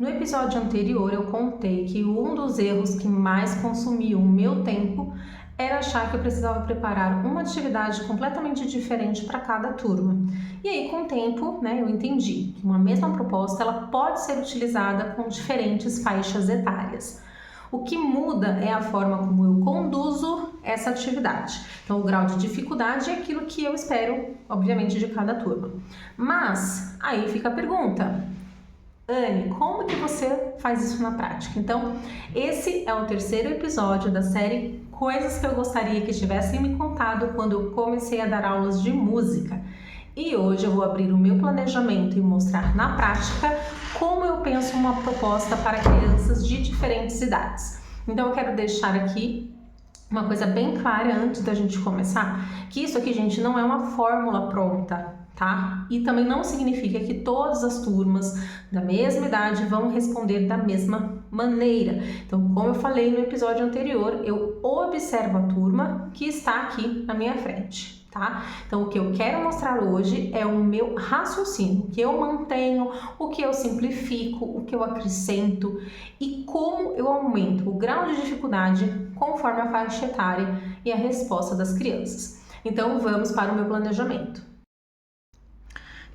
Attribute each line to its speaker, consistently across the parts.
Speaker 1: No episódio anterior eu contei que um dos erros que mais consumiu o meu tempo era achar que eu precisava preparar uma atividade completamente diferente para cada turma. E aí, com o tempo, eu entendi que uma mesma proposta ela pode ser utilizada com diferentes faixas etárias. O que muda é a forma como eu conduzo essa atividade. Então, o grau de dificuldade é aquilo que eu espero, obviamente, de cada turma. Mas, aí fica a pergunta: Anne, como que você faz isso na prática? Então, esse é o terceiro episódio da série Coisas que eu gostaria que tivessem me contado quando eu comecei a dar aulas de música. E hoje eu vou abrir o meu planejamento e mostrar na prática como eu penso uma proposta para crianças de diferentes idades. Então, eu quero deixar aqui uma coisa bem clara antes da gente começar, que isso aqui, gente, não é uma fórmula pronta, tá? E também não significa que todas as turmas da mesma idade vão responder da mesma maneira. Então, como eu falei no episódio anterior, eu observo a turma que está aqui na minha frente, tá? Então, o que eu quero mostrar hoje é o meu raciocínio, o que eu mantenho, o que eu simplifico, o que eu acrescento e como eu aumento o grau de dificuldade conforme a faixa etária e a resposta das crianças. Então, vamos para o meu planejamento.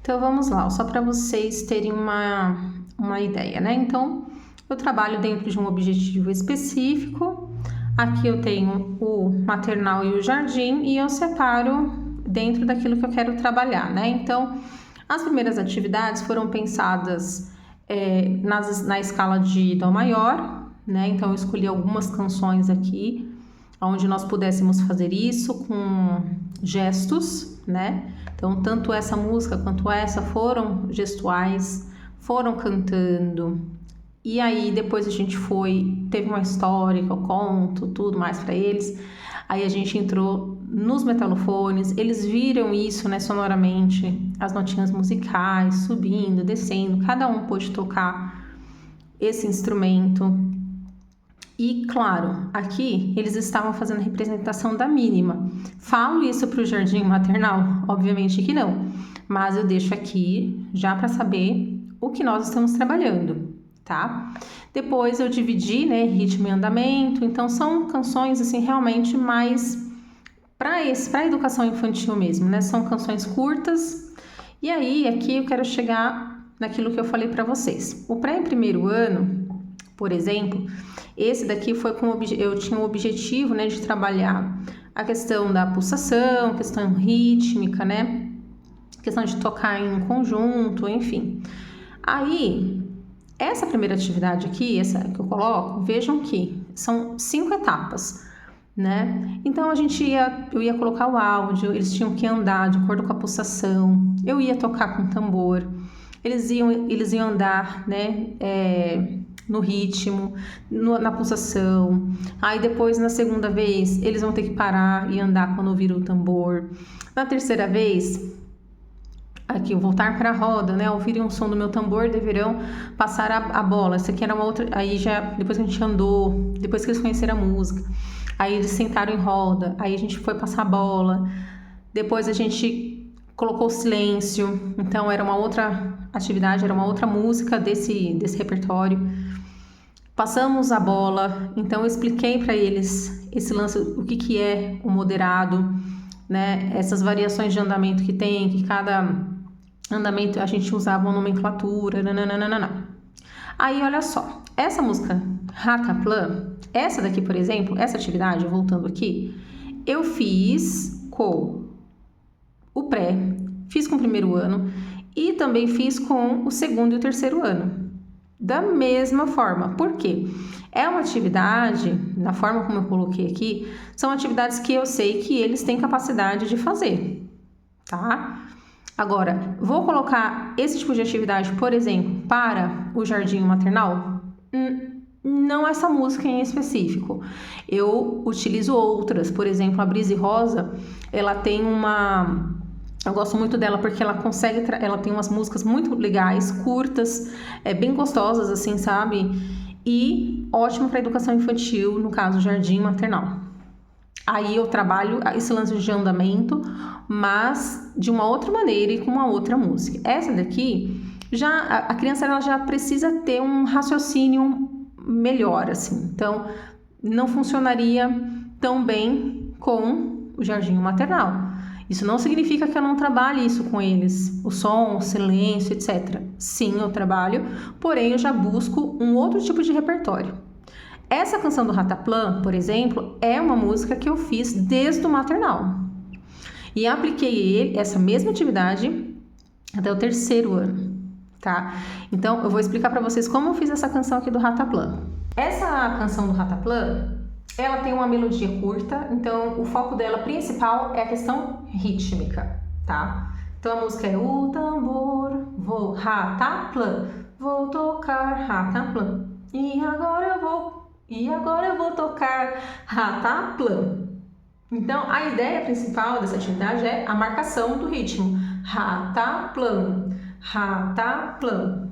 Speaker 1: Então, vamos lá, só para vocês terem uma ideia, né? Então, eu trabalho dentro de um objetivo específico. Aqui eu tenho o maternal e o jardim e eu separo dentro daquilo que eu quero trabalhar, né? Então, as primeiras atividades foram pensadas na escala de Dó maior, né? Então, eu escolhi algumas canções aqui, onde nós pudéssemos fazer isso com gestos, né? Então, tanto essa música quanto essa foram gestuais, foram cantando. E aí, depois a gente teve uma história que eu conto, tudo mais para eles. Aí a gente entrou nos metalofones, eles viram isso, né, sonoramente, as notinhas musicais, subindo, descendo, cada um pôde tocar esse instrumento. E, claro, aqui eles estavam fazendo a representação da mínima. Falo isso para o jardim maternal? Obviamente que não, mas eu deixo aqui já para saber o que nós estamos trabalhando, tá? Depois eu dividi, né, ritmo e andamento, então são canções, assim, realmente mais para a educação infantil mesmo, né? São canções curtas. E aí, aqui eu quero chegar naquilo que eu falei para vocês. O pré e primeiro ano, por exemplo, esse daqui foi eu tinha o objetivo, né, de trabalhar a questão da pulsação, questão rítmica, né, questão de tocar em um conjunto, enfim. Aí, essa primeira atividade aqui, essa que eu coloco, vejam que são 5 etapas, né? Então, eu ia colocar o áudio, eles tinham que andar de acordo com a pulsação, eu ia tocar com tambor, eles iam andar, né, no ritmo, na pulsação. Aí depois, na segunda vez, eles vão ter que parar e andar quando ouvir o tambor. Na terceira vez, aqui, eu voltar para a roda, né? Ouvirem o som do meu tambor, deverão passar a bola. Essa aqui era uma outra. Aí já, depois que a gente andou, depois que eles conheceram a música, aí eles sentaram em roda, aí a gente foi passar a bola. Depois a gente colocou silêncio. Então era uma outra atividade, era uma outra música desse repertório. Passamos a bola, então eu expliquei para eles esse lance, o que é o moderado, né? Essas variações de andamento que tem, que cada andamento a gente usava uma nomenclatura, nananana. Aí, olha só, essa música Rataplan, essa daqui, por exemplo, essa atividade, voltando aqui, eu fiz com o pré, fiz com o primeiro ano e também fiz com o segundo e o terceiro ano. Da mesma forma, por quê? É uma atividade, na forma como eu coloquei aqui, são atividades que eu sei que eles têm capacidade de fazer, tá? Agora, vou colocar esse tipo de atividade, por exemplo, para o jardim maternal? Não essa música em específico. Eu utilizo outras, por exemplo, a Brise Rosa, ela tem eu gosto muito dela porque ela tem umas músicas muito legais, curtas, bem gostosas, assim, sabe? E ótimo para educação infantil, no caso, jardim maternal. Aí eu trabalho esse lance de andamento, mas de uma outra maneira e com uma outra música. Essa daqui a criança ela já precisa ter um raciocínio melhor, assim. Então, não funcionaria tão bem com o jardim maternal. Isso não significa que eu não trabalhe isso com eles, o som, o silêncio, etc. Sim, eu trabalho, porém eu já busco um outro tipo de repertório. Essa canção do Rataplan, por exemplo, é uma música que eu fiz desde o maternal. E apliquei essa mesma atividade até o 3º ano, tá? Então, eu vou explicar para vocês como eu fiz essa canção aqui do Rataplan. Essa canção do Rataplan, ela tem uma melodia curta, então o foco dela principal é a questão rítmica, tá? Então a música é o tambor, vou Rataplan, vou tocar Rataplan, e agora eu vou tocar Rataplan. Então a ideia principal dessa atividade é a marcação do ritmo. Rataplan, Rataplan,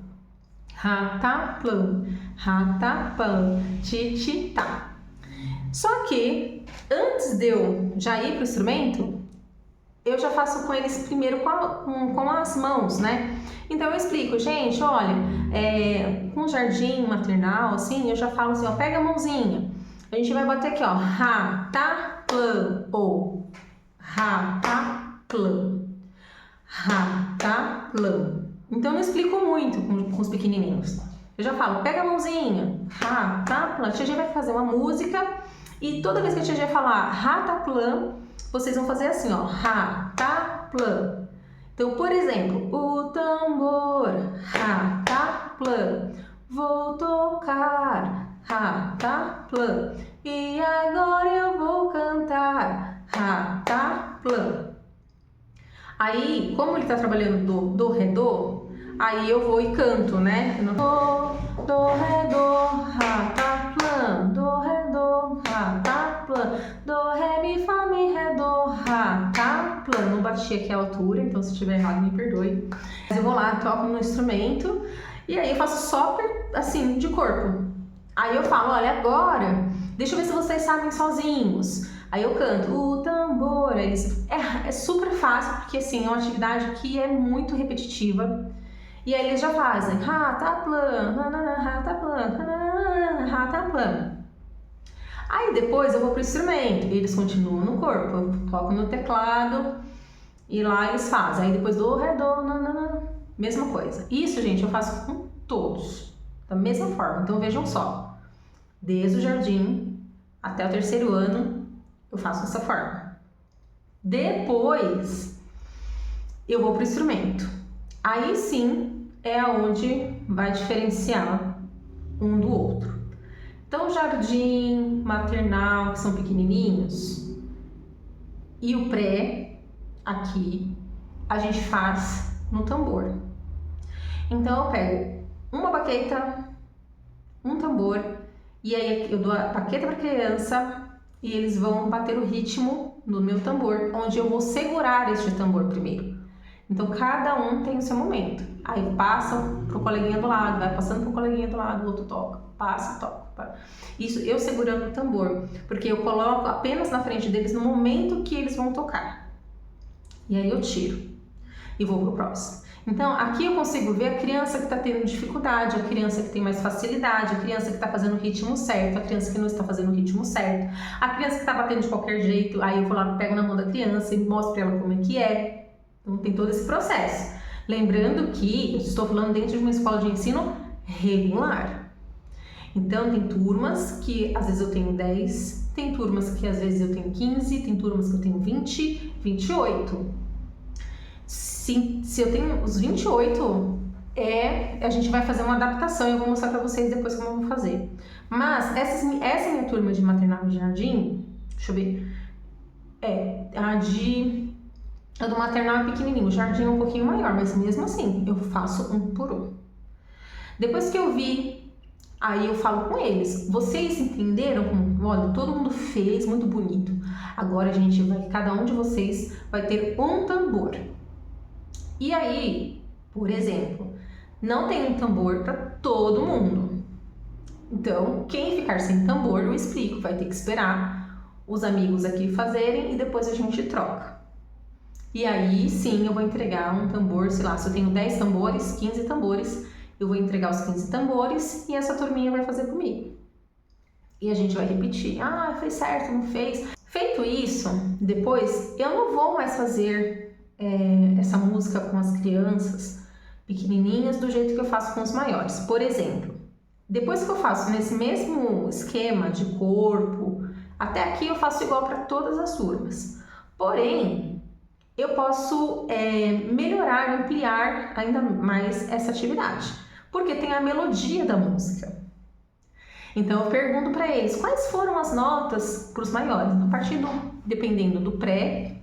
Speaker 1: Rataplan, Rataplan, ti-ti-tá. Só que, antes de eu já ir para o instrumento, eu já faço com eles primeiro com as mãos, né? Então eu explico, gente, olha, com o jardim maternal, assim, eu já falo assim, ó, pega a mãozinha. A gente vai bater aqui, ó, Rataplan, ou Rataplan, Rataplan. Então eu não explico muito com os pequenininhos. Eu já falo, pega a mãozinha, Rataplan. A tia vai fazer uma música e toda vez que a tia falar Rataplan, vocês vão fazer assim, ó, Rataplan. Então, por exemplo, o tambor, Rataplan, vou tocar, Rataplan, e agora eu vou cantar, Rataplan. Aí, como ele tá trabalhando do, ré, do, aí eu vou e canto, né? Do, ré, do, Rataplan, do, ré, do, Rataplan, do, ré, mi, fá, mi, ré, do, Rataplan. Não bati aqui a altura, então se estiver errado me perdoe. Mas eu vou lá, toco no instrumento e aí eu faço só assim, de corpo. Aí eu falo, olha, agora, deixa eu ver se vocês sabem sozinhos. Aí eu canto, o tambor, é super fácil, porque assim, é uma atividade que é muito repetitiva. E aí eles já fazem, Rataplan, Rataplan, Rataplan. Aí depois eu vou pro instrumento, eles continuam no corpo, eu toco no teclado e lá eles fazem. Aí depois do, ré, do, mesma coisa. Isso, gente, eu faço com todos, da mesma forma. Então vejam só, desde o jardim até o 3º ano, eu faço dessa forma. Depois, eu vou para o instrumento. Aí sim, é onde vai diferenciar um do outro. Então, jardim, maternal, que são pequenininhos, e o pré, aqui, a gente faz no tambor. Então, eu pego uma baqueta, um tambor, e aí eu dou a baqueta para a criança, e eles vão bater o ritmo no meu tambor, onde eu vou segurar este tambor primeiro. Então, cada um tem o seu momento. Aí passa pro coleguinha do lado, vai passando pro coleguinha do lado, o outro toca, passa, toca. Isso eu segurando o tambor, porque eu coloco apenas na frente deles no momento que eles vão tocar. E aí eu tiro e vou pro próximo. Então, aqui eu consigo ver a criança que está tendo dificuldade, a criança que tem mais facilidade, a criança que está fazendo o ritmo certo, a criança que não está fazendo o ritmo certo, a criança que está batendo de qualquer jeito, aí eu vou lá, pego na mão da criança e mostro para ela como é que é. Então, tem todo esse processo. Lembrando que eu estou falando dentro de uma escola de ensino regular. Então, tem turmas que às vezes eu tenho 10, tem turmas que às vezes eu tenho 15, tem turmas que eu tenho 20, 28. Se eu tenho os 28, a gente vai fazer uma adaptação e eu vou mostrar para vocês depois como eu vou fazer. Mas essa minha turma de maternal e jardim, deixa eu ver, a do maternal é pequenininho, o jardim é um pouquinho maior, mas mesmo assim eu faço um por um. Depois que eu vi, aí eu falo com eles, vocês entenderam? Olha, todo mundo fez, muito bonito. Agora cada um de vocês vai ter um tambor. E aí, por exemplo, não tem um tambor para todo mundo. Então, quem ficar sem tambor, eu explico, vai ter que esperar os amigos aqui fazerem e depois a gente troca. E aí sim eu vou entregar um tambor, sei lá, se eu tenho 10 tambores, 15 tambores, eu vou entregar os 15 tambores e essa turminha vai fazer comigo. E a gente vai repetir, ah, fez certo, não fez. Feito isso, depois eu não vou mais fazer essa música com as crianças pequenininhas do jeito que eu faço com os maiores. Por exemplo, depois que eu faço nesse mesmo esquema de corpo, até aqui eu faço igual para todas as turmas. Porém, eu posso melhorar, ampliar ainda mais essa atividade, porque tem a melodia da música. Então eu pergunto para eles quais foram as notas para os maiores, a partir dependendo do pré,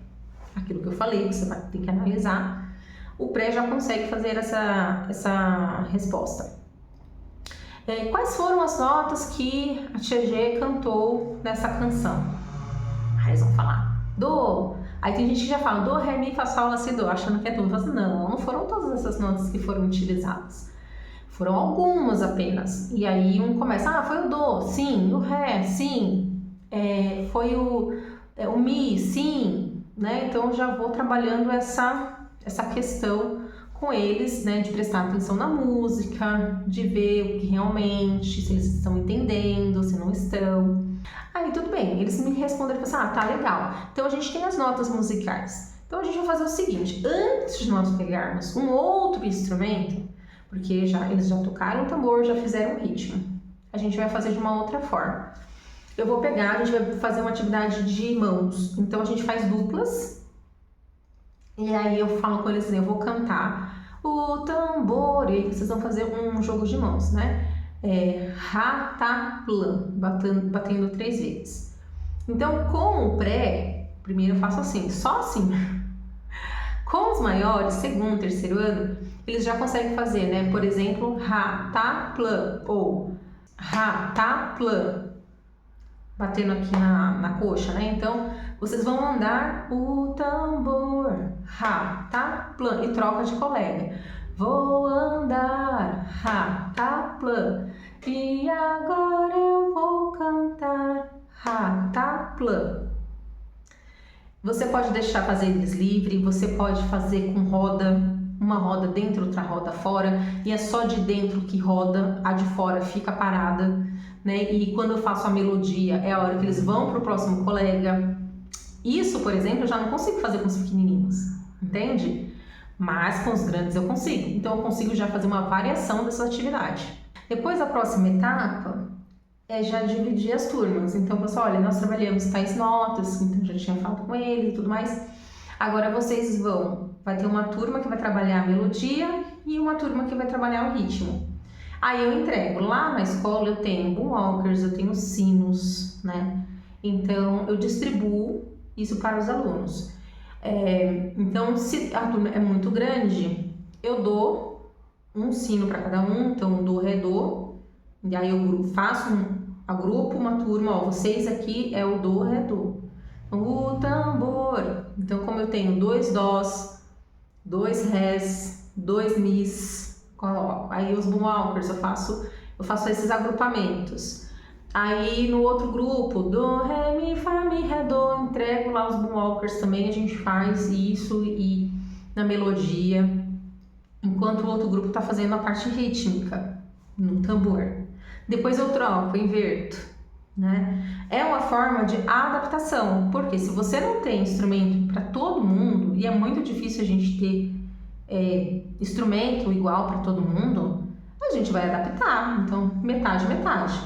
Speaker 1: aquilo que eu falei, você vai ter que analisar, o pré já consegue fazer essa resposta. Quais foram as notas que a tia G cantou nessa canção? Aí eles vão falar do. Aí tem gente que já fala do, ré, mi, fá, sol, lá, si, do, achando que é tudo. Mas não foram todas essas notas que foram utilizadas. Foram algumas apenas. E aí um começa, foi o do, sim, o ré, sim, foi o mi, sim, né? Então eu já vou trabalhando essa questão com eles, né? De prestar atenção na música, de ver o que realmente, se eles estão entendendo, se não estão. Aí tudo bem, eles me responderam assim, tá legal. Então a gente tem as notas musicais. Então a gente vai fazer o seguinte, antes de nós pegarmos um outro instrumento, porque eles já tocaram o tambor, já fizeram o ritmo. A gente vai fazer de uma outra forma. Eu vou pegar, a gente vai fazer uma atividade de mãos. Então a gente faz duplas. E aí eu falo com eles assim, eu vou cantar o tambor. E aí vocês vão fazer um jogo de mãos, né? Rá, tá, plã, batendo 3 vezes. Então com o pré, primeiro eu faço assim, só assim. Com os maiores, segundo, terceiro ano, eles já conseguem fazer, né? Por exemplo, rá, tá, plã, ou rá, tá, plã, batendo aqui na coxa, né? Então, vocês vão andar o tambor, rá, tá, plã, e troca de colega. Vou andar, rá, tá, plã, e agora eu vou cantar, rá, tá, plã. Você pode deixar fazer eles livre, você pode fazer com roda, uma roda dentro, outra roda fora, e é só de dentro que roda, a de fora fica parada, né? E quando eu faço a melodia, é a hora que eles vão para o próximo colega. Isso, por exemplo, eu já não consigo fazer com os pequenininhos, entende? Mas com os grandes eu consigo. Então eu consigo já fazer uma variação dessa atividade. Depois, a próxima etapa é já dividir as turmas. Então, pessoal, olha, nós trabalhamos tais notas, então já tinha falado com ele e tudo mais. Agora vocês vai ter uma turma que vai trabalhar a melodia e uma turma que vai trabalhar o ritmo. Aí eu entrego. Lá na escola eu tenho boomwalkers, eu tenho sinos, né? Então, eu distribuo isso para os alunos. Então, se a turma é muito grande, eu dou um sino para cada um, então do, ré, do. E aí eu faço agrupo uma turma, vocês aqui é o do, ré, do. O tambor. Então, como eu tenho 2 dós, 2 rés, 2 mis, coloco. Aí os boomwalkers eu faço esses agrupamentos. Aí no outro grupo, do, ré, mi, fá, mi, ré, do, entrego lá os boomwalkers também, a gente faz isso e na melodia, enquanto o outro grupo está fazendo a parte rítmica no tambor. Depois eu troco, inverto, né? É uma forma de adaptação, porque se você não tem instrumento para todo mundo, e é muito difícil a gente ter instrumento igual para todo mundo, a gente vai adaptar, então metade, metade.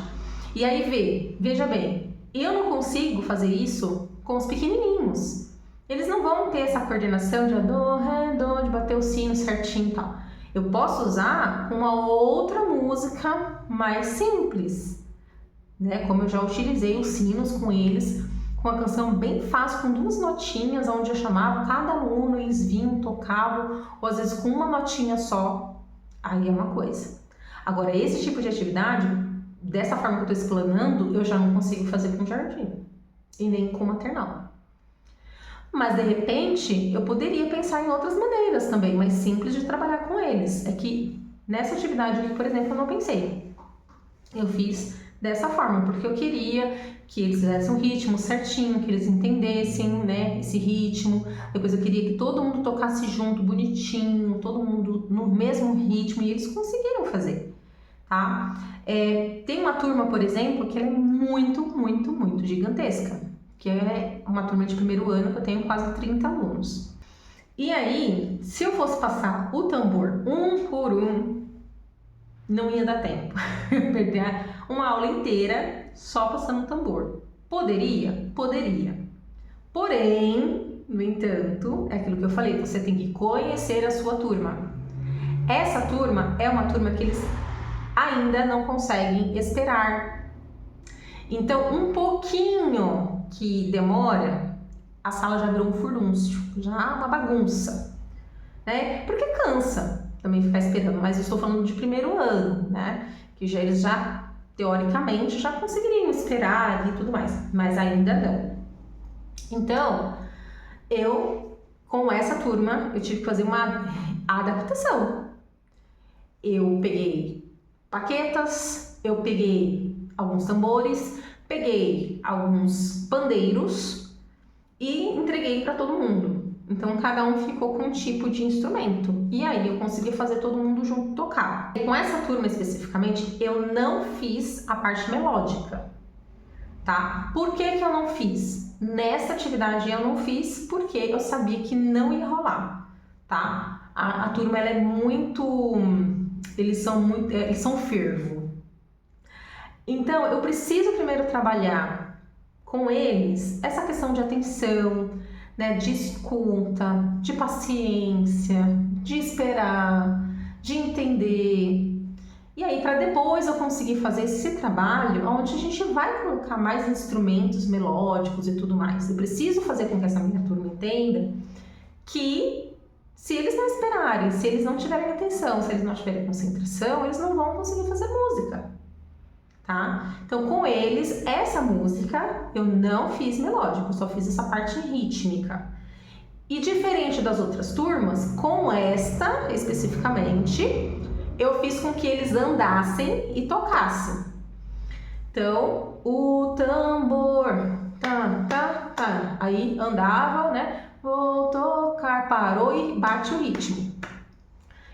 Speaker 1: E aí veja bem, eu não consigo fazer isso com os pequenininhos. Eles não vão ter essa coordenação de do, ré, do, de bater o sino certinho e tal. Eu posso usar com uma outra música mais simples, né? Como eu já utilizei os sinos com eles, com uma canção bem fácil, com 2 notinhas, onde eu chamava cada aluno, eles vinham, tocavam, ou às vezes com uma notinha só, aí é uma coisa. Agora, esse tipo de atividade, dessa forma que eu estou explanando, eu já não consigo fazer com jardim, e nem com maternal. Mas, de repente, eu poderia pensar em outras maneiras também, mais simples de trabalhar com eles. É que nessa atividade aqui, por exemplo, eu não pensei. Eu fiz dessa forma, porque eu queria que eles fizessem um ritmo certinho, que eles entendessem, né, esse ritmo. Depois eu queria que todo mundo tocasse junto, bonitinho, todo mundo no mesmo ritmo, e eles conseguiram fazer, tá? Tem uma turma, por exemplo, que ela é muito gigantesca, que é uma turma de primeiro ano que eu tenho quase 30 alunos. E aí, se eu fosse passar o tambor um por um, não ia dar tempo. Eu ia perder uma aula inteira só passando o tambor. Poderia? Poderia. Porém, no entanto, é aquilo que eu falei, você tem que conhecer a sua turma. Essa turma é uma turma que eles ainda não conseguem esperar. Então, um pouquinho que demora, a sala já virou um furdúncio, já uma bagunça, né? Porque cansa também ficar esperando, mas eu estou falando de primeiro ano, né? Que eles já, teoricamente, já conseguiriam esperar e tudo mais, mas ainda não. Então, com essa turma, eu tive que fazer uma adaptação. Eu peguei baquetas, eu peguei alguns tambores, peguei alguns pandeiros e entreguei para todo mundo. Então cada um ficou com um tipo de instrumento e aí eu consegui fazer todo mundo junto tocar. E com essa turma especificamente eu não fiz a parte melódica, tá? Por que eu não fiz? Nessa atividade eu não fiz porque eu sabia que não ia rolar, tá? A turma ela é muito, eles são fervo. Então eu preciso primeiro trabalhar com eles essa questão de atenção, né, de escuta, de paciência, de esperar, de entender. E aí, para depois eu conseguir fazer esse trabalho, onde a gente vai colocar mais instrumentos melódicos e tudo mais. Eu preciso fazer com que essa minha turma entenda que se eles não esperarem, se eles não tiverem atenção, se eles não tiverem concentração, eles não vão conseguir fazer música. Tá? Então, com eles, essa música eu não fiz melódico, eu só fiz essa parte rítmica. E diferente das outras turmas, com esta especificamente, eu fiz com que eles andassem e tocassem. Então, o tambor, tá. Aí andava, né? Vou tocar, parou e bate o ritmo.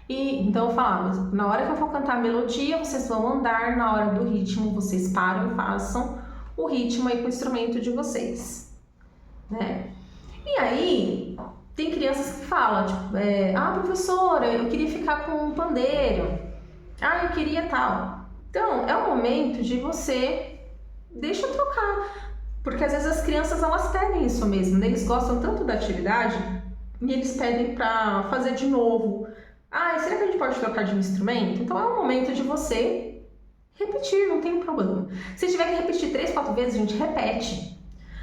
Speaker 1: E então eu falava, na hora que eu for cantar a melodia, vocês vão andar, na hora do ritmo, vocês param e façam o ritmo aí com o instrumento de vocês, né? E aí, tem crianças que falam, tipo, professora, eu queria ficar com um pandeiro, eu queria tal. Então, é o momento de você, deixa eu trocar, porque às vezes as crianças, elas pedem isso mesmo, né? Eles gostam tanto da atividade e eles pedem para fazer de novo. Será que a gente pode trocar de um instrumento? Então é o momento de você repetir, não tem problema. Se tiver que repetir 3, 4 vezes, a gente repete.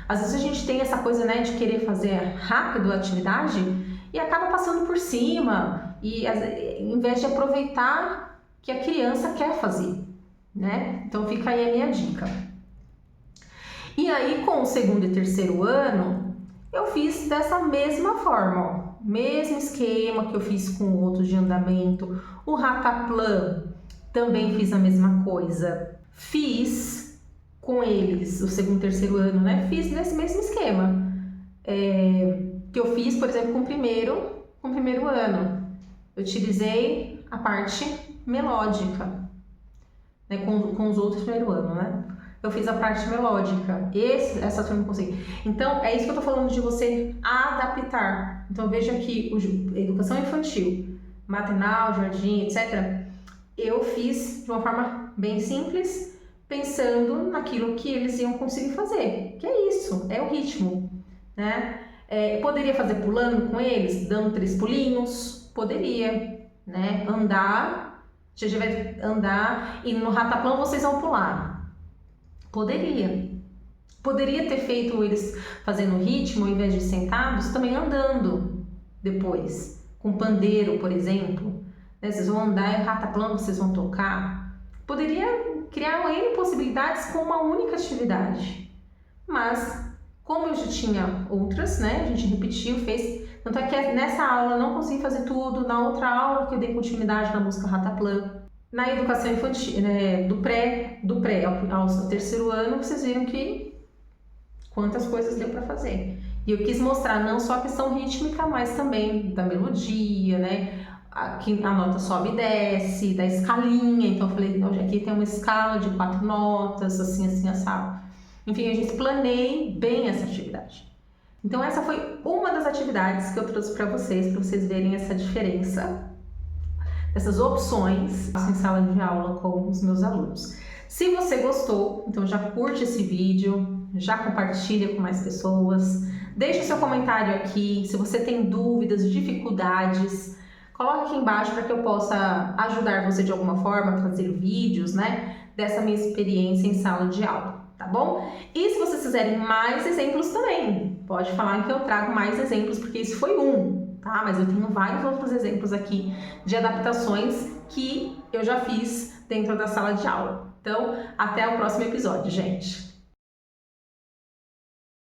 Speaker 1: Às vezes a gente tem essa coisa, né, de querer fazer rápido a atividade e acaba passando por cima, e em vez de aproveitar que a criança quer fazer, né? Então fica aí a minha dica. E aí com o segundo e terceiro ano, eu fiz dessa mesma forma, ó. Mesmo esquema que eu fiz com outros de andamento. O Rataplan também fiz a mesma coisa. Fiz com eles o segundo e terceiro ano, né? Fiz nesse mesmo esquema que eu fiz, por exemplo, com o primeiro ano. Eu utilizei a parte melódica, né? Com os outros primeiro ano, né? Eu fiz a parte melódica. Essa turma eu consegui. Então, é isso que eu tô falando de você adaptar. Então, veja que educação infantil, maternal, jardim, etc., eu fiz de uma forma bem simples, pensando naquilo que eles iam conseguir fazer. Que é isso, é o ritmo, né? Poderia fazer pulando com eles, dando 3 pulinhos? Poderia, né? Andar, já vai andar e no Rataplan vocês vão pular. Poderia ter feito eles fazendo ritmo ao invés de sentados, também andando depois, com pandeiro, por exemplo, né? Vocês vão andar e o Rataplan vocês vão tocar. Poderia criar N possibilidades com uma única atividade, mas como eu já tinha outras, né? A gente repetiu, fez. Tanto é que nessa aula eu não consegui fazer tudo, na outra aula que eu dei continuidade na música Rataplan, Na educação infantil, né, do pré ao terceiro ano, vocês viram que quantas coisas deu para fazer. E eu quis mostrar não só a questão rítmica, mas também da melodia, né? Aqui a nota sobe e desce, da escalinha. Então eu falei, aqui tem uma escala de 4 notas, assim, assim, assado. Enfim, a gente planeia bem essa atividade. Então essa foi uma das atividades que eu trouxe para vocês verem essa diferença, essas opções em sala de aula com os meus alunos. Se você gostou, então já curte esse vídeo, já compartilha com mais pessoas, deixe o seu comentário aqui, se você tem dúvidas, dificuldades, coloca aqui embaixo para que eu possa ajudar você de alguma forma a fazer vídeos, né, dessa minha experiência em sala de aula, tá bom? E se vocês quiserem mais exemplos também, pode falar que eu trago mais exemplos, porque isso foi um, tá? Mas eu tenho vários outros exemplos aqui de adaptações que eu já fiz dentro da sala de aula. Então, até o próximo episódio, gente!